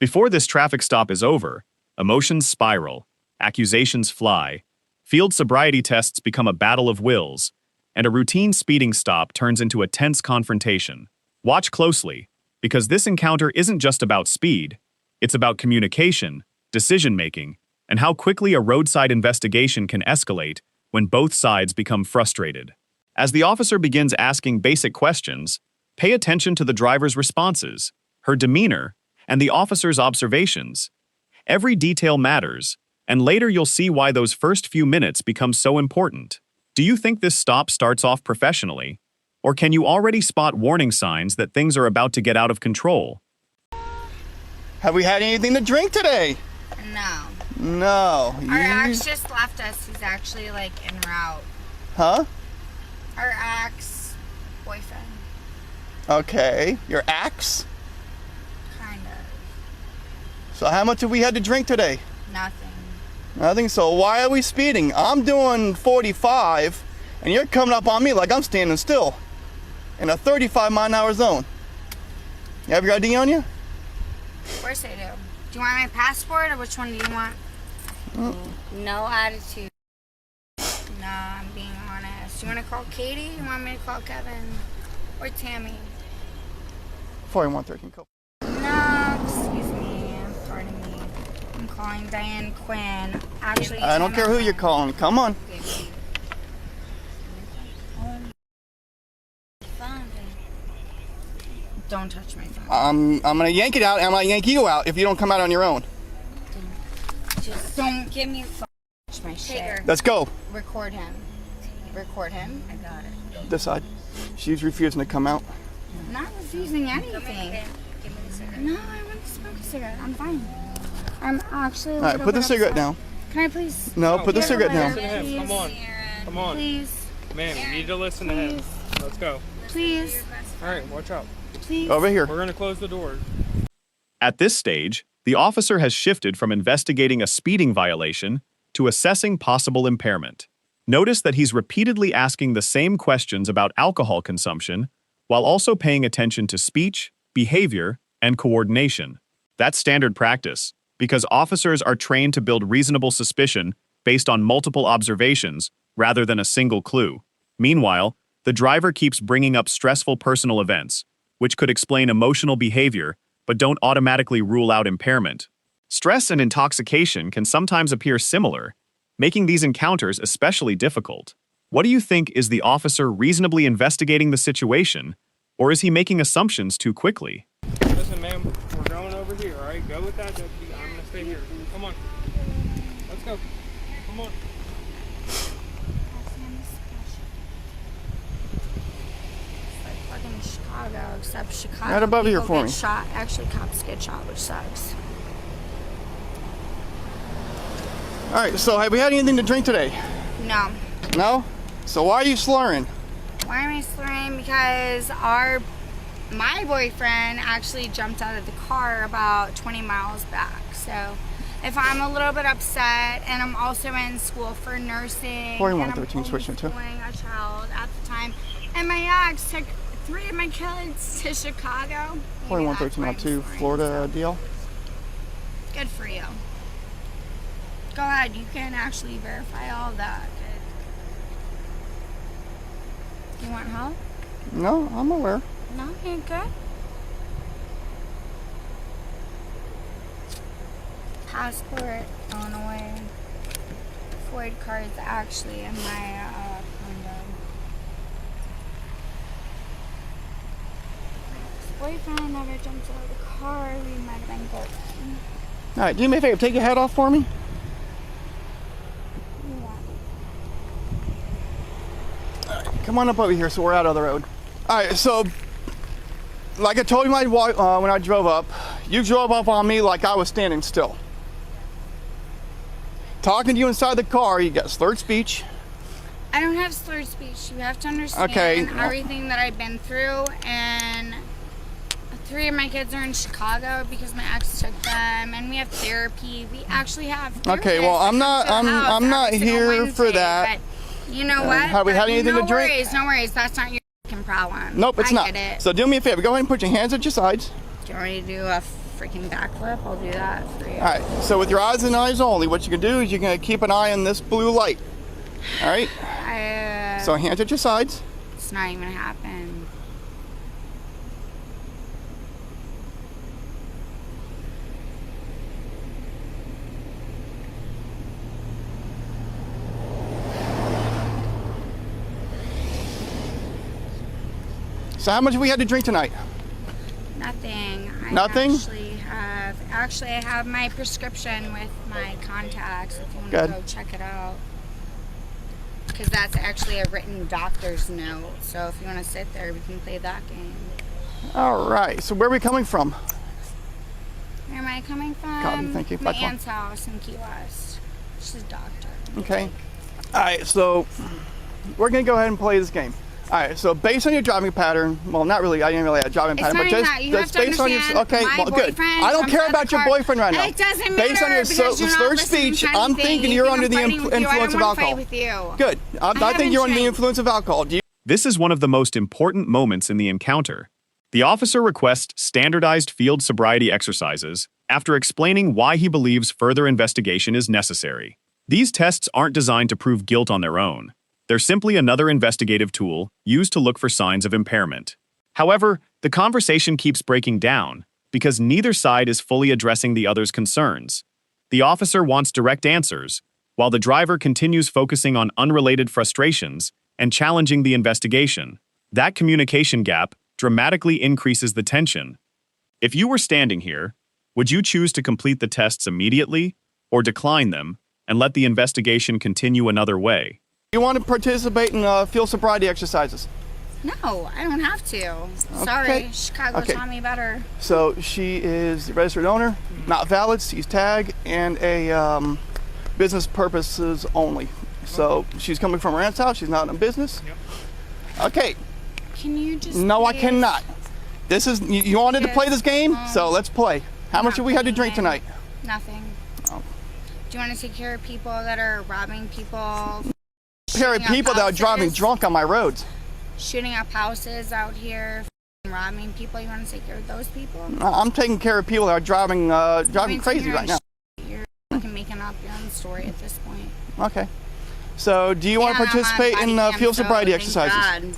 Before this traffic stop is over, emotions spiral, accusations fly, field sobriety tests become a battle of wills, and a routine speeding stop turns into a tense confrontation. Watch closely, because this encounter isn't just about speed, it's about communication, decision-making, and how quickly a roadside investigation can escalate when both sides become frustrated. As the officer begins asking basic questions, pay attention to the driver's responses, her demeanor, and the officer's observations. Every detail matters, and later you'll see why those first few minutes become so important. Do you think this stop starts off professionally, or can you already spot warning signs that things are about to get out of control? Have we had anything to drink today? No. No. Our ex just left us. He's actually like en route. Huh? Our ex-boyfriend. Okay. Your ex? Kind of. So how much have we had to drink today? Nothing. Nothing. So why are we speeding? I'm doing 45, and you're coming up on me like I'm standing still in a 35-mile-an-hour zone. You have your ID on you? Of course I do. Do you want my passport, or which one do you want? No attitude. No, I'm being honest. You want to call Katie? You want me to call Kevin? Or Tammy? 4113. No, excuse me. Pardon me. I'm calling Diane Quinn. Actually, I don't care who you're calling. Come on. Don't touch my phone. I'm gonna yank it out, and I'm gonna yank you out if you don't come out on your own. Just don't give me touch my shit. Let's go. Record him. Record him. I got it. This side. She's refusing to come out. I'm not refusing anything. Give me the cigarette. No, I want to smoke a cigarette. I'm fine. I'm actually. All right, put the cigarette down. Can I please? No, put the cigarette down. Please. Come on. Come on. Please. Man, we need to listen to him. Let's go. Please. All right, watch out. Please. Over here. We're going to close the doors. At this stage, the officer has shifted from investigating a speeding violation to assessing possible impairment. Notice that he's repeatedly asking the same questions about alcohol consumption while also paying attention to speech, behavior, and coordination. That's standard practice, because officers are trained to build reasonable suspicion based on multiple observations rather than a single clue. Meanwhile, the driver keeps bringing up stressful personal events, which could explain emotional behavior but don't automatically rule out impairment. Stress and intoxication can sometimes appear similar, making these encounters especially difficult. What do you think? Is the officer reasonably investigating the situation, or is he making assumptions too quickly? Listen, ma'am, we're going over here, all right? Go with that. I'm going to stay here. Come on. Let's go. Come on. Fucking Chicago, except Chicago. Right above here people for get me. Shot. Actually, cops get shot, which sucks. All right, so have we had anything to drink today? No. No? So why are you slurring? Why am I slurring? Because my boyfriend actually jumped out of the car about 20 miles back. So if I'm a little bit upset, and I'm also in school for nursing, 4113 switching to. homeschooling a child at the time, and my ex took 3 of my kids to Chicago. 4113 Florida deal. Good for you. Go ahead, you can actually verify all of that. You want help? No, I'm aware. No, you're good. Passport, Illinois. Ford card's actually in my condo. Boyfriend never jumped out of the car. We might have been golden. All right, do me a favor, take your hat off for me. Come on up over here so we're out of the road. All right, so like I told you when I drove up, you drove up on me like I was standing still. Talking to you inside the car, you got slurred speech. I don't have slurred speech. You have to understand everything that I've been through, and 3 of my kids are in Chicago because my ex took them, and we have therapy. We actually have therapists. Okay, well I'm not here for that. But you know what? Have we had anything to drink? No worries. That's not your fucking problem. Nope, it's not. Get it. So do me a favor, go ahead and put your hands at your sides. Do you want me to do a freaking backflip, I'll do that for you. All right, so with your eyes and eyes only, what you can do is you're gonna keep an eye on this blue light. All right? So hands at your sides. It's not even gonna happen. So how much have we had to drink tonight? Nothing. Nothing? Actually, I have my prescription with my contacts if you want Good. to go check it out. Because that's actually a written doctor's note. So if you want to sit there, we can play that game. All right, so where are we coming from? Where am I coming from? Cotton, thank you. My Back on. aunt's house in Key West. She's a doctor. Okay. All right, so we're gonna go ahead and play this game. All right, so based on your driving pattern, well, not really, I didn't really have a driving It's pattern, not but even just that. You have that's to based on your, understand okay, my well, good. boyfriend I don't jumps care out of about the your car. boyfriend right now. It doesn't Based on matter your because you're not slurred listening speech, to I'm anything. thinking You you're think under I'm the fighting with you. I influence don't of wanna fight alcohol. with you. Good. I think you're under the drank. influence of alcohol. Do you? This is one of the most important moments in the encounter. The officer requests standardized field sobriety exercises after explaining why he believes further investigation is necessary. These tests aren't designed to prove guilt on their own. They're simply another investigative tool used to look for signs of impairment. However, the conversation keeps breaking down because neither side is fully addressing the other's concerns. The officer wants direct answers, while the driver continues focusing on unrelated frustrations and challenging the investigation. That communication gap dramatically increases the tension. If you were standing here, would you choose to complete the tests immediately or decline them and let the investigation continue another way? You want to participate in field sobriety exercises? No, I don't have to. Sorry, Chicago Okay. taught me better. So she is the registered owner, not valid, sees tag, and a business purposes only. So she's coming from her aunt's house. She's not in business. Okay. Can you just No, I please- cannot. This is you wanted to play this game, so let's play. How much Not have we had to drink playing. tonight? Nothing. Oh. Do you want to take care of people that are robbing people? Pair of shooting up people that are driving houses, drunk on my roads. Shooting up houses out here, robbing people. You want to take care of those people? I'm taking care of people that are driving crazy You're right now. You're fucking making up your own story at this point. Okay. So do you want to Yeah, I'm on participate body in cam, field so sobriety thank exercises? God.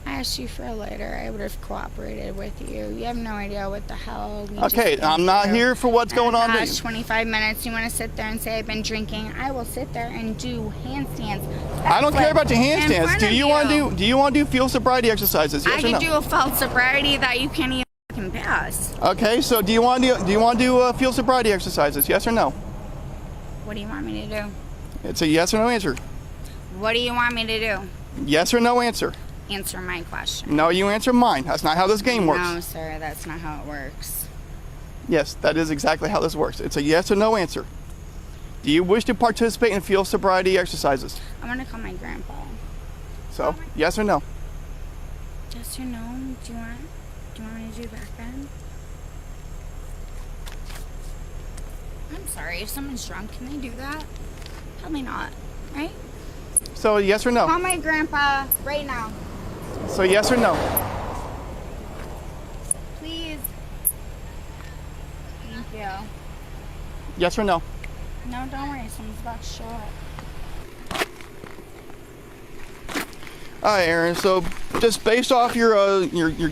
I asked you for a lighter. I would have cooperated with you. You have no idea what the hell. We Okay, just I'm been not through. here for what's going on. In the to past you. 25 minutes, you want to sit there and say I've been drinking? I will sit there and do handstands. I don't care about your in handstands. front Do of you want to do? Do you want to do field sobriety exercises? Yes I or no? could do a false sobriety that you can't even fucking pass. Okay, so do you want to do field sobriety exercises? Yes or no? What do you want me to do? It's a yes or no answer. What do you want me to do? Yes or no answer. Answer my question. No, you answer mine. That's not how this game works. No, sir, that's not how it works. Yes, that is exactly how this works. It's a yes or no answer. Do you wish to participate in field sobriety exercises? I want to call my grandpa. So, yes or no? Yes or no? Do you want me to do back then? I'm sorry, if someone's drunk, can they do that? Probably not, right? So, yes or Call no? my grandpa right now, So, yes or no? please. Thank you. Yes or no? No, don't worry, someone's about to show up. All right, Aaron. So, just based off your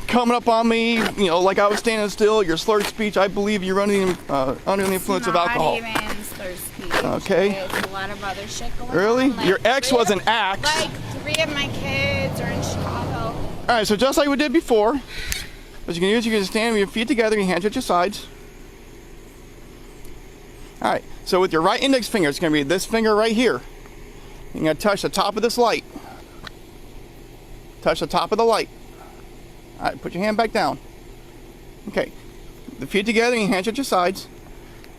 coming up on me, you know, like I was standing still, your slurred speech, I believe you're under the influence of alcohol. Not even slurred speech. Okay. There's a lot of other shit going Really? on. Your ex three was of- an axe. Like 3 of my kids are in Chicago. All right. So just like we did before, what you can do is you can stand with your feet together, your hands at your sides. All right. So with your right index finger, it's going to be this finger right here. You're going to touch the top of this light. Touch the top of the light. All right. Put your hand back down. Okay. The feet together, your hands at your sides.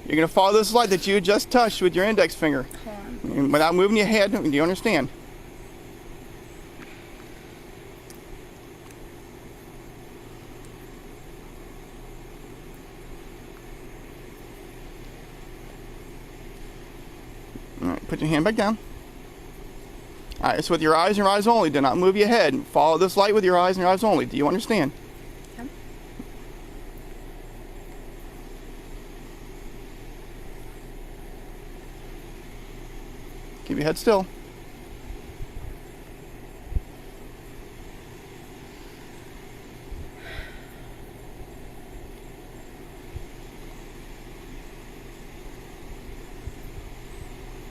You're going to follow this light that you just touched with your index finger. And without moving your head. Do you understand? All right, put your hand back down. All right, it's with your eyes and your eyes only. Do not move your head. Follow this light with your eyes and your eyes only. Do you understand? Yep. Keep your head still.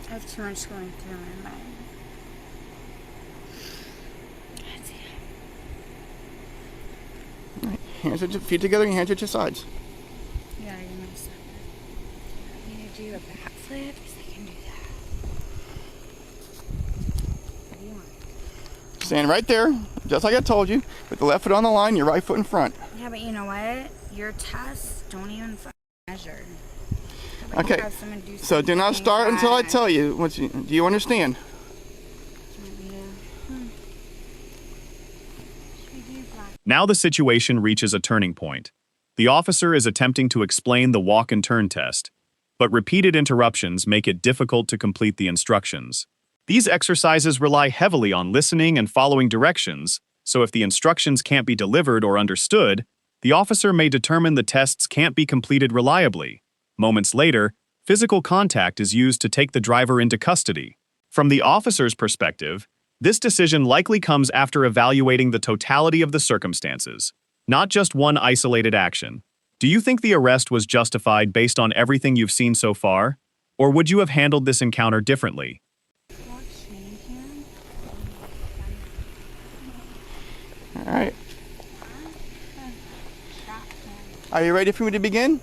I have too much going through my mind. Hands at your feet together and hands at your sides. Yeah, you're gonna stop it. You need to do a backflip because I can do that. What do you want? Stand right there, just like I told you. With the left foot on the line, your right foot in front. Yeah, but you know what? Your tests don't even measure. Okay, so do not start until I tell you. Do you understand? Now the situation reaches a turning point. The officer is attempting to explain the walk and turn test, but repeated interruptions make it difficult to complete the instructions. These exercises rely heavily on listening and following directions, so if the instructions can't be delivered or understood, the officer may determine the tests can't be completed reliably. Moments later, physical contact is used to take the driver into custody. From the officer's perspective, this decision likely comes after evaluating the totality of the circumstances, not just one isolated action. Do you think the arrest was justified based on everything you've seen so far? Or would you have handled this encounter differently? All right. Are you ready for me to begin?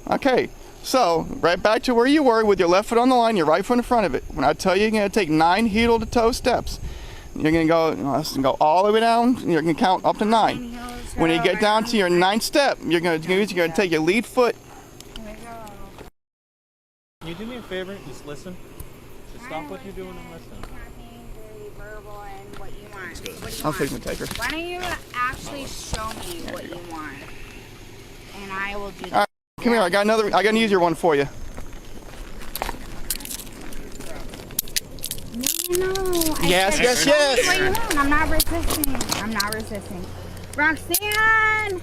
Okay. So, right back to where you were with your left foot on the line, your right foot in front of it. When I tell you you're going to take 9 heel-to-toe steps, you're going to go all the way down, and you're going to count up to 9. When you get down to your 9th step, you're going to take your lead foot. Can you do me a favor? Just listen. Just stop what you're doing and listen. I'll fix my taker. Why don't you actually show me what you want, and I will do that. Come here, I got an easier one for you. No. Yes. What you want. I'm not resisting. Roxanne!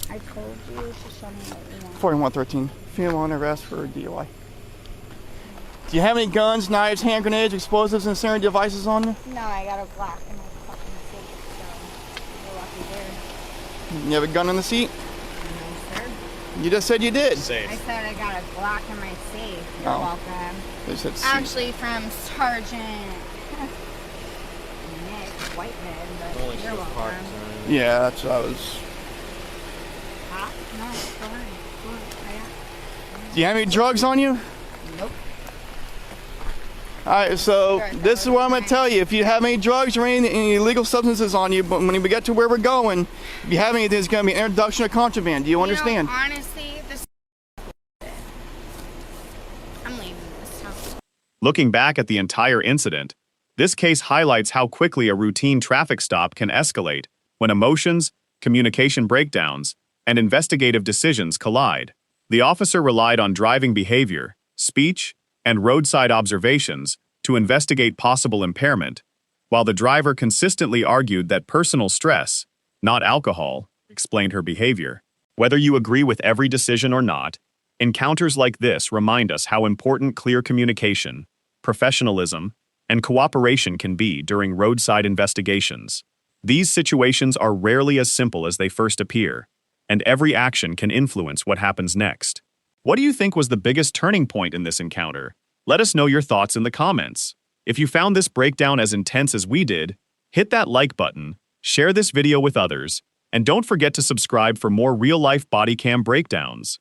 I told you to show me what you want. 4113. Female on arrest for DUI. Do you have any guns, knives, hand grenades, explosives, and incendiary devices on you? No, I got a Glock in my fucking seat, so you're lucky there. You have a gun in the seat? No, sir. You just said you did. Safe. I said I got a Glock in my safe. You're welcome. They said seat. Actually, from Sergeant Nick Whitehead, but you're welcome. Yeah, that's what I was. Huh? No, go ahead. Do you have any drugs on you? Nope. All right, so this is what I'm going to tell you. If you have any drugs or any illegal substances on you, but when we get to where we're going, if you have anything, it's going to be an introduction of contraband. Do you understand? Honestly, I'm leaving this house. Looking back at the entire incident, this case highlights how quickly a routine traffic stop can escalate when emotions, communication breakdowns, and investigative decisions collide. The officer relied on driving behavior, speech, and roadside observations to investigate possible impairment, while the driver consistently argued that personal stress, not alcohol, explained her behavior. Whether you agree with every decision or not, encounters like this remind us how important clear communication, professionalism, and cooperation can be during roadside investigations. These situations are rarely as simple as they first appear, and every action can influence what happens next. What do you think was the biggest turning point in this encounter? Let us know your thoughts in the comments. If you found this breakdown as intense as we did, hit that like button, share this video with others, and don't forget to subscribe for more real-life body cam breakdowns.